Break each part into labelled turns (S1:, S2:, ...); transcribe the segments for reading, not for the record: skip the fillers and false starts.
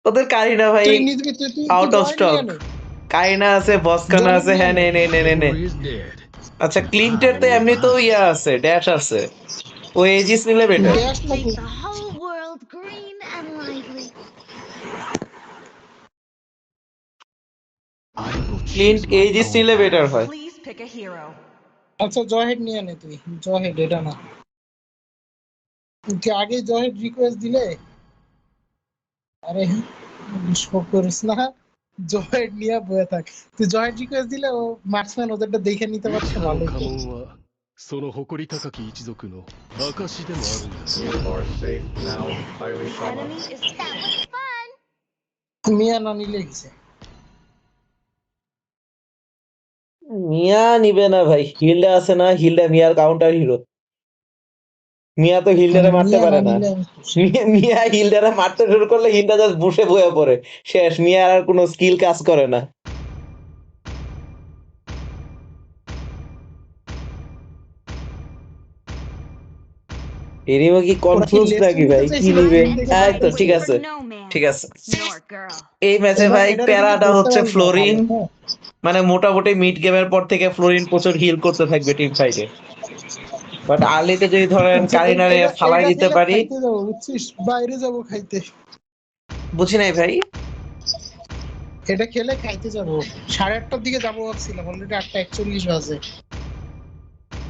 S1: তোদের কারিনা ভাই
S2: তুই নিবি, তুই
S1: আউট অফ
S2: জয়েন
S1: স্টক।
S2: নিয়ে নে,
S1: কারিনা আছে, বসকানা
S2: জয়েন
S1: আছে,
S2: নিয়ে
S1: হ্যাঁ
S2: নে।
S1: নে। আচ্ছা ক্লিন্টের তো এমনি তো ইয়া আছে, ড্যাশ আছে, ও এজিস নিলে বেটার।
S2: ড্যাশ নাকি?
S3: Make the whole world green and lively.
S1: Clint aegis নিলে বেটার হয়।
S4: Please pick a hero.
S2: আচ্ছা জহেড নিয়ে নে তুই, জহেড এটা না, তুই আগে জহেড রিকোয়েস্ট দিলে। আরে শো করিস না, জয়েড নিয়ে বয়ে থাক। তুই জয়েড রিকোয়েস্ট দিলে ও মার্কসম্যান ওদেরটা দেখে নিতে পারছে
S5: 北
S2: ভালো
S5: の
S2: হতো।
S5: 家紋はその誇り高き一族の証でもあるんだ。
S6: You are safe now, highly
S4: The enemy
S6: summoned.
S4: is
S3: That was fun.
S2: মিয়া না নিলে গেছে।
S1: মিয়া নিবে না ভাই, হিলডা আছে না, হিলডা মিয়ার কাউন্টার হিরো। মিয়া তো হিলডারে মারতে
S2: মিয়া না
S1: পারে না।
S2: নিলে আমি খুশি।
S1: মিয়া হিলডারে মারতে শুরু করলে হিলডা জাস্ট বসে বয়ে পড়ে, শেষ। মিয়ার আর কোনো স্কিল কাজ করে না। এরিমো কি
S2: ওরা কি
S1: কনফিউজ
S2: লেস্টার
S1: নাকি
S2: নিতে
S1: ভাই, কি
S2: চাইছিল?
S1: নিবে?
S3: I'm
S1: এই তো ঠিক
S3: excited
S1: আছে,
S3: for no man
S1: ঠিক আছে।
S3: nor girl.
S1: এই ম্যাচে
S2: এবার
S1: ভাই
S2: এটারে কিন্তু
S1: প্যারাটা
S2: ধরতে
S1: হচ্ছে
S2: পারবি না,
S1: ফ্লোরিন,
S2: ভালো, হ্যাঁ।
S1: মানে মোটামুটি মিড গেমের পর থেকে ফ্লোরিন প্রচুর হিল করতে থাকবে টিম ফাইটে। বাট আর্লিতে যদি ধরেন
S2: আচ্ছা,
S1: কারিনারে ফালাই
S2: এইটা
S1: দিতে
S2: খেলে
S1: পারি।
S2: খাইতে যাবো বুঝছিস, বাইরে যাবো খাইতে।
S1: বুঝি নাই ভাই।
S2: এটা খেলে খাইতে যাবো, 8:30টার দিকে যাবো ভাবছিলাম, অলরেডি 8:41 বাজে।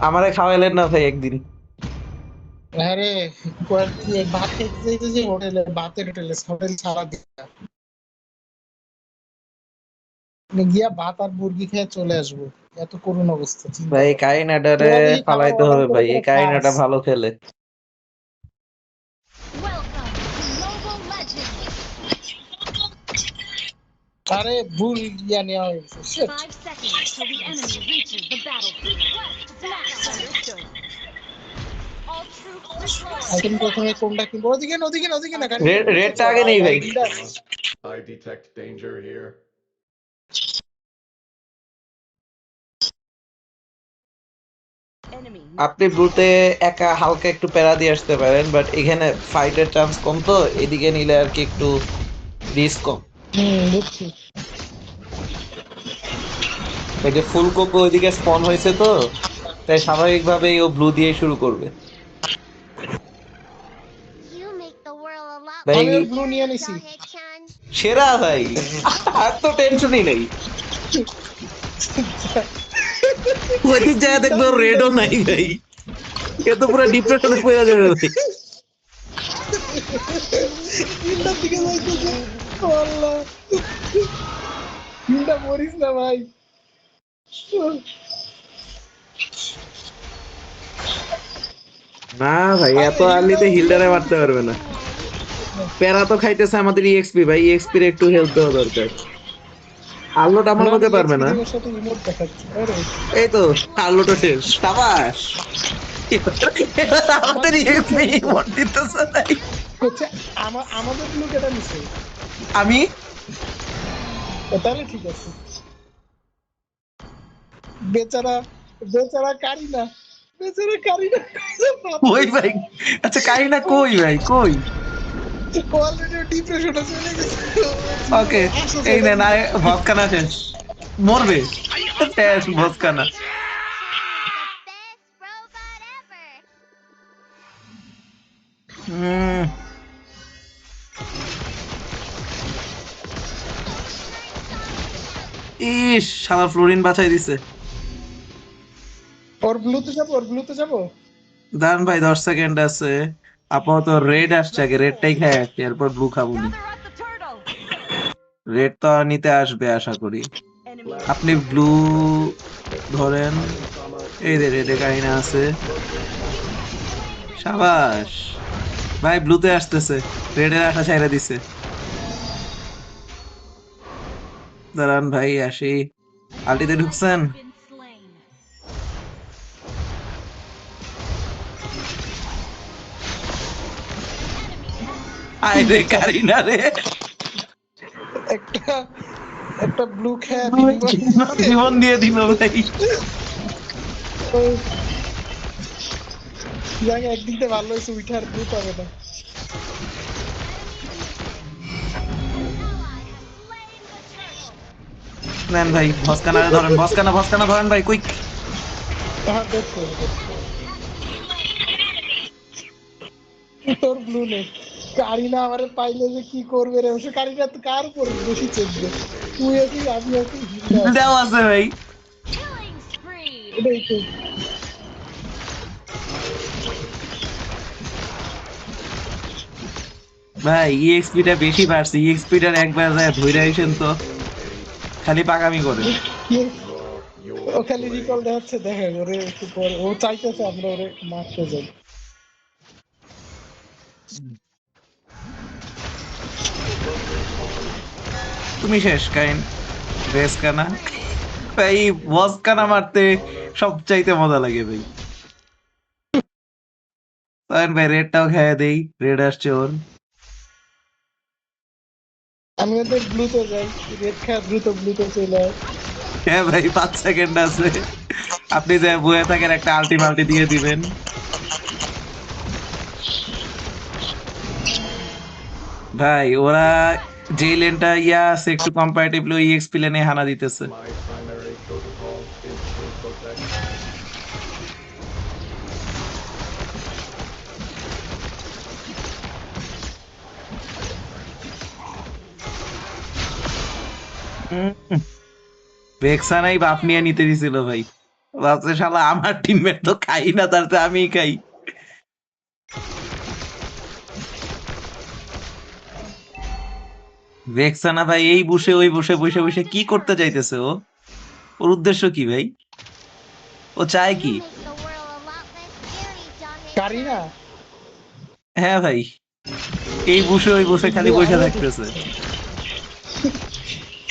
S1: আমারে খাওয়াইলেন না ভাই একদিন।
S2: আরে কি ভাত খাইতে যাইতেছি হোটেলে, ভাতের হোটেলে, হোটেল ছাড়া দিয়া গিয়া ভাত আর মুরগি খেয়ে চলে আসবো, এত করুণ অবস্থা, চিন্তা
S1: ভাই
S2: কর।
S1: কারিনাটারে
S2: তোরা দেখি খাবার
S1: ফালাইতে
S2: অর্ডার
S1: হবে
S2: করে
S1: ভাই,
S2: করে
S1: এই
S2: খাস।
S1: কারিনাটা ভালো খেলে।
S3: Welcome to Mobile Legends.
S2: আরে ভুল ইয়া নেওয়া হয়ে গেছে, shit।
S3: 5 seconds till the enemy reaches the battlefield. Smash them.
S4: understood. All troops deployed.
S2: Item প্রথমে কোনটা কিনবো? ওদিকে না, ওদিকে না, ওদিকে না, গাড়ি
S1: রেডটা আগে নেই ভাই।
S6: I detect danger here.
S4: Enemy.
S1: আপনি ব্লুতে একা হালকা একটু প্যারা দিয়ে আসতে পারেন, বাট এখানে ফাইটের চান্স কম, তো এদিকে নিলে আর কি একটু রিস্ক কম।
S2: বুঝছি।
S1: এই যে ফুল কোকো ওইদিকে স্পন হয়েছে, তো তাই স্বাভাবিকভাবেই ও ব্লু দিয়ে শুরু করবে।
S3: You make the world a lot
S1: ভাই
S2: আমি ব্লু নিয়ে নিছি।
S3: Jawhead-chan.
S1: সেরা ভাই, আর তো টেনশনই নেই। ওইদিক যায় দেখবো রেডও নাই ভাই, এ তো পুরো ডিপ্রেশনে পড়ে যাবে ভাই।
S2: তিনটার দিকে যাইতেছে, আল্লাহ, তিনটা মরিস না ভাই।
S1: না ভাই, এত আর্লিতে হিলডারে মারতে পারবে না। প্যারা তো খাইতেছে আমাদের ইএক্সপি ভাই, ইএক্সপির একটু হেল্প দেওয়া দরকার। আর্লোট আমার মধ্যে পারবে না।
S2: সাথে ইমোট দেখাচ্ছে, আরে
S1: এই তো আর্লোটা শেষ, সাবাস। আমাদের ইএক্সপি ইমোট দিতেছে ভাই।
S2: হচ্ছে আমাদের ব্লু কেটা নিছে।
S1: আমি
S2: তাহলে ঠিক আছে। বেচারা, বেচারা কারিনা, বেচারা কারিনা
S1: কই ভাই? আচ্ছা কারিনা কই ভাই, কই?
S2: অলরেডি ডিপ্রেশনে চলে গেছে।
S1: ওকে, এই নেন, ভস্কানা শেষ, মরবে শেষ ভস্কানা।
S3: The best robot ever.
S1: হুম, ইস শালা ফ্লোরিন বাঁচাই দিছে।
S2: ওর ব্লুতে যাবো, ওর ব্লুতে যাবো।
S1: দাঁড়ান ভাই, 10 সেকেন্ড আছে। আপাতত রেড আসছে, আগে রেডটাই খাই আসছি, এরপর ব্লু খাবো নি।
S4: Gather up the turtle.
S1: Red তো আর নিতে আসবে আশা করি।
S4: Enemy.
S1: আপনি ব্লু ধরেন, এই যে রেডে কাহিনা আছে। সাবাস ভাই, ব্লুতে আসতেছে, রেডের আশা ছাইরা দিছে। দাঁড়ান ভাই আসি, আলটিতে ঢুকছেন।
S4: Been slain.
S1: আয় রে কারিনা রে,
S2: একটা একটা ব্লু খেয়ে
S1: জীবন দিয়ে দিল ভাই।
S2: জায়গা একদিক দিয়ে ভালো হয়েছে, উইঠার ব্লু পাবে না।
S1: নেন ভাই, ভস্কানারে ধরেন, ভস্কানা ধরেন ভাই, কুইক।
S2: হ্যাঁ দেখো তোর ব্লু নেই। কারিনা আমারে পাইলে যে কি করবে রে, সে কারিনা তো কার উপর বেশি চেপবে? তুই আছিস, আমি আছি, হিন্দা আছে।
S1: দেও আছে ভাই।
S4: Killing spree.
S2: এটাই তো।
S1: ভাই ইএক্সপি টা বেশি বাড়ছে, ইএক্সপি টার একবার যায় ধইরা আইছেন তো, খালি পাকামি করে।
S2: ও খালি রিকল দেখাচ্ছে, দেখে ওরে একটু পরে ও চাইতেছে আমরা ওরে মারতে যাই।
S1: তুমি শেষ কাইন, ভেস্কানা। ভাই ভস্কানা মারতে সব চাইতে মজা লাগে ভাই। তাই ভাই রেডটাও খেয়ে দেই, রেড আসছে ওর।
S2: আমি ওদের ব্লুতে যাই, রেড খেয়া দ্রুত ব্লুতে চলে আয়।
S1: হ্যাঁ ভাই 5 সেকেন্ড আছে, আপনি যে বয়ে থাকেন একটা আল্টি দিয়ে দিবেন। ভাই ওরা যে লেনটা ইয়া আছে একটু কম্পারেটিভলি ইএক্সপি লেনে হানা দিতেছে।
S6: My primary protocol is to protect.
S1: ভেক্সানাই বাপ নিয়ে নিতে দিছিল ভাই, ভাবছে শালা আমার টিমমেট তো খাই না, তার চেয়ে আমিই খাই। ভেক্সানা ভাই এই বসে ওই বসে বসে বসে কি করতে চাইতেছে ও? ওর উদ্দেশ্য কি ভাই? ও চায় কি?
S2: কারিনা
S1: হ্যাঁ ভাই, এই বসে ওই বসে খালি বসে থাকতেছে।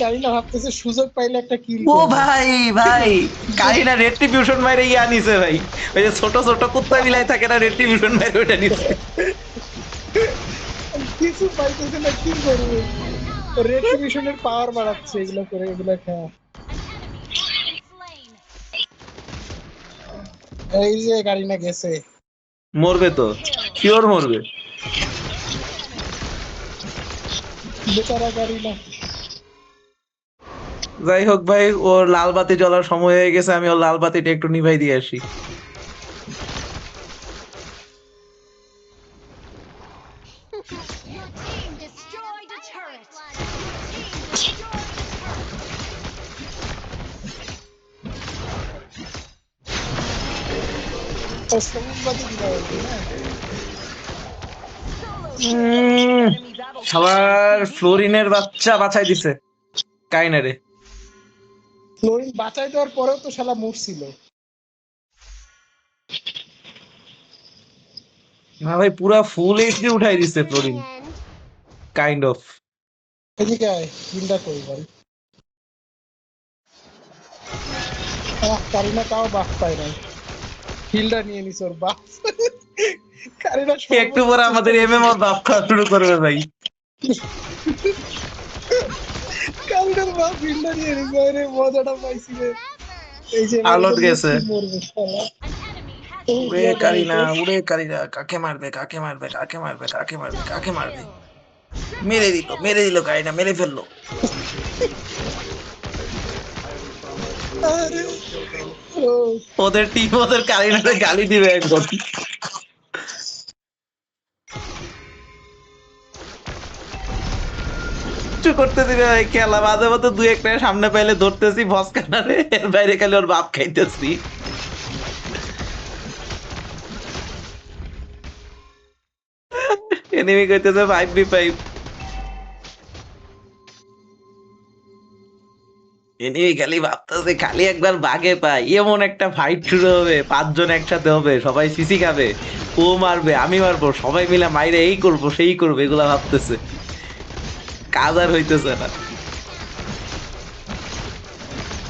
S2: কারিনা ভাবতেছে সুযোগ পাইলে একটা কিল
S1: ও
S2: করবে।
S1: ভাই ভাই, কারিনা রেট্রিবিউশন মাইরে ইয়া নিছে ভাই, ওই যে ছোট ছোট কুত্তা বিলাই থাকে না, রেট্রিবিউশন মাইরে ওটা নিছে।
S2: কিছু পাইতেছে না, কি করবে? রেট্রিবিউশনের পাওয়ার বাড়াচ্ছে এগুলো করে, এগুলো খেয়া।
S4: Slain.
S2: এই যে কারিনা গেছে।
S1: মরবে তো, শিওর মরবে।
S2: বেচারা কারিনা।
S1: যাই হোক ভাই, ওর লাল বাতি জ্বলার সময় হয়ে গেছে, আমি ওর লাল বাতিটা একটু নিভাই দিয়ে আসি।
S4: Your team destroyed a turret. Your team destroyed a turret.
S2: ও সবুজ বাতি দিতে হবে না?
S4: Enemy battle.
S1: সবার ফ্লোরিনের বাচ্চা বাছাই দিছে কাইনারে।
S2: ফ্লোরিন বাঁচাই দেওয়ার পরেও তো শালা মরছিল।
S1: না ভাই, পুরা ফুল এইচডি উঠাই দিছে ফ্লোরিন, কাইন্ড অফ।
S2: এদিকে আয়, কিলটা কই ভাই। কারিনা তাও বাপ পায় নাই, কিলটা নিয়ে নিস ওর বাপ। কারিনা
S1: একটু পরে আমাদের এমএমও বাপ খাওয়া শুরু করবে ভাই।
S2: কারিনার বাপ কিলটা নিয়ে নিস, আরে মজাটা পাইছি রে। এই যে
S1: আলোট গেছে।
S2: মরবে শালা।
S4: An enemy has
S2: এই
S1: উড়ে
S2: যে
S1: কারিনা,
S2: মরবে।
S1: উড়ে কারিনা, কাকে মারবে কাকে মারবে কাকে মারবে কাকে মারবে কাকে মারবে,
S4: kill.
S1: মেরে দিল কারিনা, মেরে ফেললো।
S2: আরে ও
S1: ওদের টিম ওদের কারিনারে গালি দিবে একদম। কিছু করতে দিবে ভাই, খেলা মাঝে মধ্যে দুই একটা সামনে পাইলে ধরতেছি ভস্কানারে, এর বাইরে খালি ওর বাপ খাইতেছি। এনিমি কইতেছে 5v5, এনিমি খালি ভাবতেছে খালি একবার বাগে পাই, এমন একটা ফাইট শুরু হবে, 5 জন একসাথে হবে, সবাই সিসি খাবে, ও মারবে আমি মারবো, সবাই মিলে মাইরে এই করবো সেই করবো, এগুলা ভাবতেছে, কাজ আর হইতেছে না।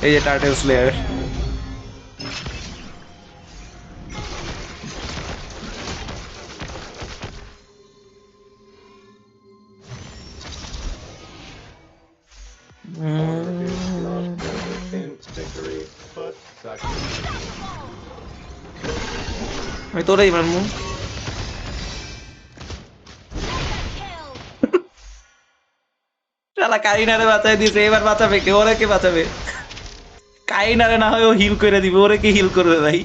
S1: এই যে turtle Slayer,
S6: In victory, but sacrifice.
S1: আমি তোরাই মারমু।
S4: Kill.
S1: শালা কারিনারে বাঁচাই দিয়েছে, এবার বাঁচাবে কে? ওরে কে বাঁচাবে? কারিনারে না হয় ও হিল করে দিবে, ওরে কি হিল করবে ভাই?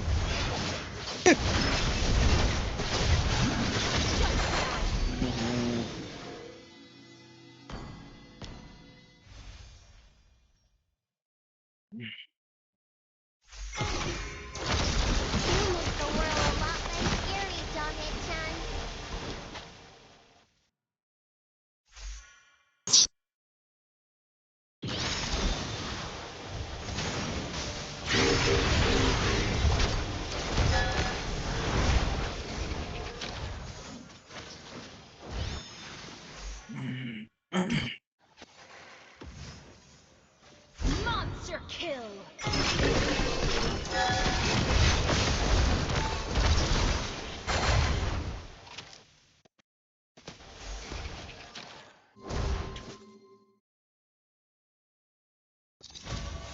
S3: You make the world a lot less scary, Doghead-chan.
S4: Monster kill.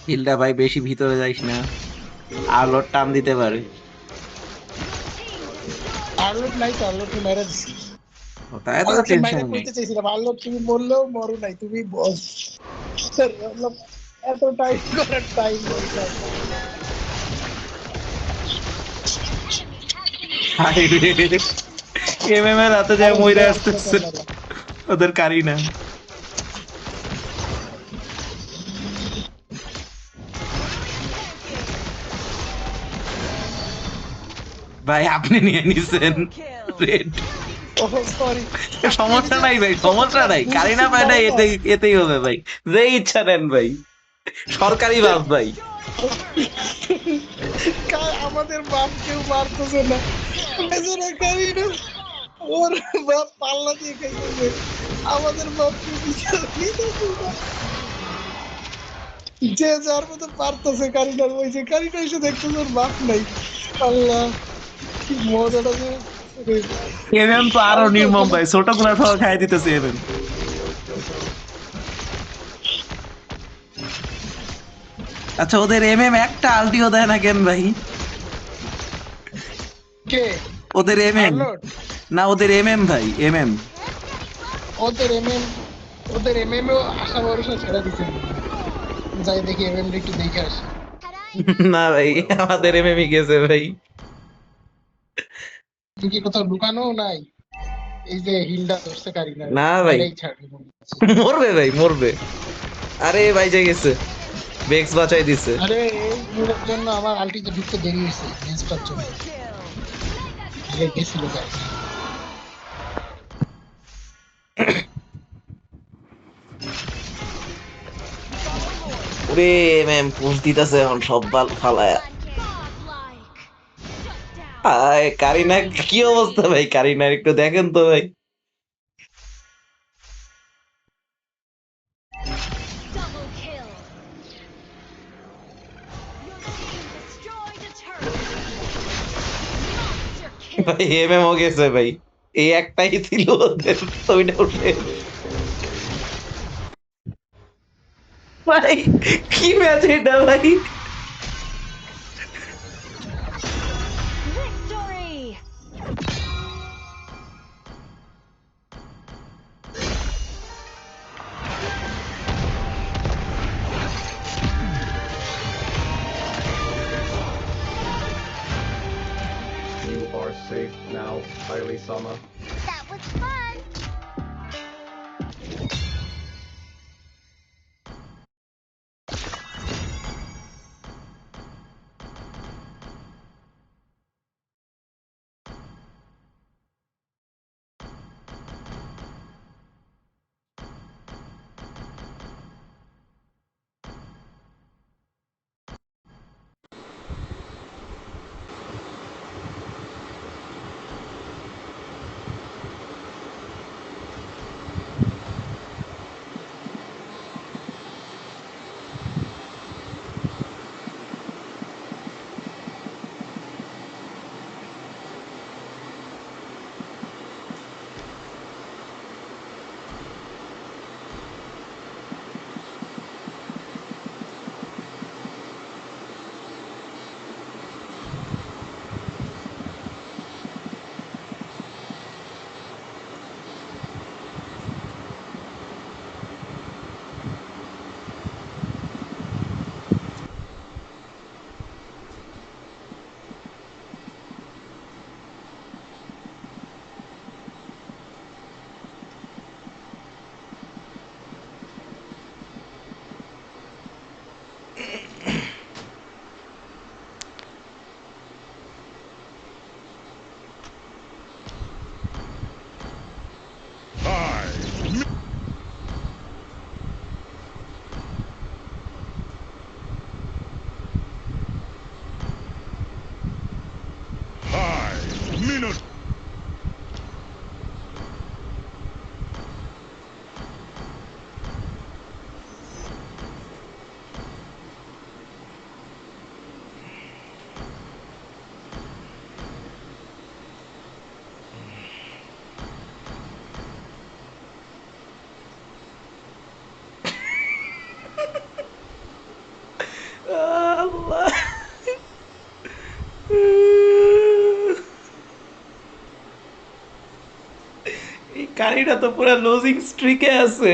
S1: হিলটা ভাই বেশি ভিতরে যাইস না, আলোর টান দিতে পারে।
S2: আর্লট নাই তো, আর্লট মেরে দিছি।
S1: ও, তাই তো
S2: আর্লটকে মাইরা
S1: টেনশন নেই।
S2: কইতে চাইছিলাম, আর্লট তুমি বললেও মরো নাই, তুমি বস। এত টাইম করার টাইম নেই ভাই।
S1: এমএম এর হাতে যায় মইরা আসতেছে ওদের কারিনা। ভাই আপনি নিয়ে নিছেন রেড।
S2: ও সরি,
S1: সমস্যা নাই ভাই, সমস্যা নাই, কারিনা পায়টা এতেই হবে ভাই, যে ইচ্ছা নেন ভাই, সরকারি বাস ভাই।
S2: আমাদের বাপ কেউ মারতেছে না, এজন্য কারিনা ওর বাপ পাল্লা দিয়ে খাইতেছে, আমাদের বাপ কেউ নিতেছে না। যে যার মতো পারতেছে কারিনার, ওই যে কারিনা এসে দেখতেছে ওর বাপ নাই। আল্লাহ, কি মজাটা যে রে ভাই।
S1: এমএম তো আরো
S2: আমি তো
S1: নির্মম
S2: ওখানে
S1: ভাই, ছোট গুলা সহ খাই দিতেছে এমএম। আচ্ছা ওদের এমএম একটা আলটিও দেয় না কেন ভাই?
S2: কে
S1: ওদের এমএম,
S2: আর্লট?
S1: না ওদের এমএম ভাই, এমএম।
S2: ওদের এমএম, ওদের এমএম ও আশা ভরসা ছেড়ে দিছে। যাই দেখি এমএম একটু দেখে আসি।
S1: না ভাই, আমাদের এমএমই গেছে ভাই।
S2: তুই কি কোথাও লুকানো নাই? এই যে হিলটা ধরছে কারিনার,
S1: না ভাই,
S2: মাইরাই ছাড়বে মনে হচ্ছে।
S1: মরবে ভাই, মরবে। আরে ভাই যে গেছে, বেক্স বাঁচাই দিছে।
S2: আরে এই হিলের জন্য আমার আলটিতে ঢুকতে দেরি হয়েছে, লেন্সটার জন্য। আরে গেছিল কারিনা।
S1: ওরে এমএম পুশ দিতেছে এখন সব বাল ফালায়া।
S4: Godlike. Shut down.
S1: আয় কারিনা, কি অবস্থা ভাই কারিনার, একটু দেখেন তো ভাই।
S4: Double kill. Your team destroyed a turret. Monster kill.
S1: ভাই এমএম ও গেছে ভাই, এই একটাই ছিল ওদের, ওইটা উঠে। ভাই কি ম্যাচ এটা ভাই?
S4: Victory.
S6: You are safe now, Kylie-sama.
S3: That was fun.
S1: এই কারিটা তো পুরো লুজিং স্ট্রিকে আছে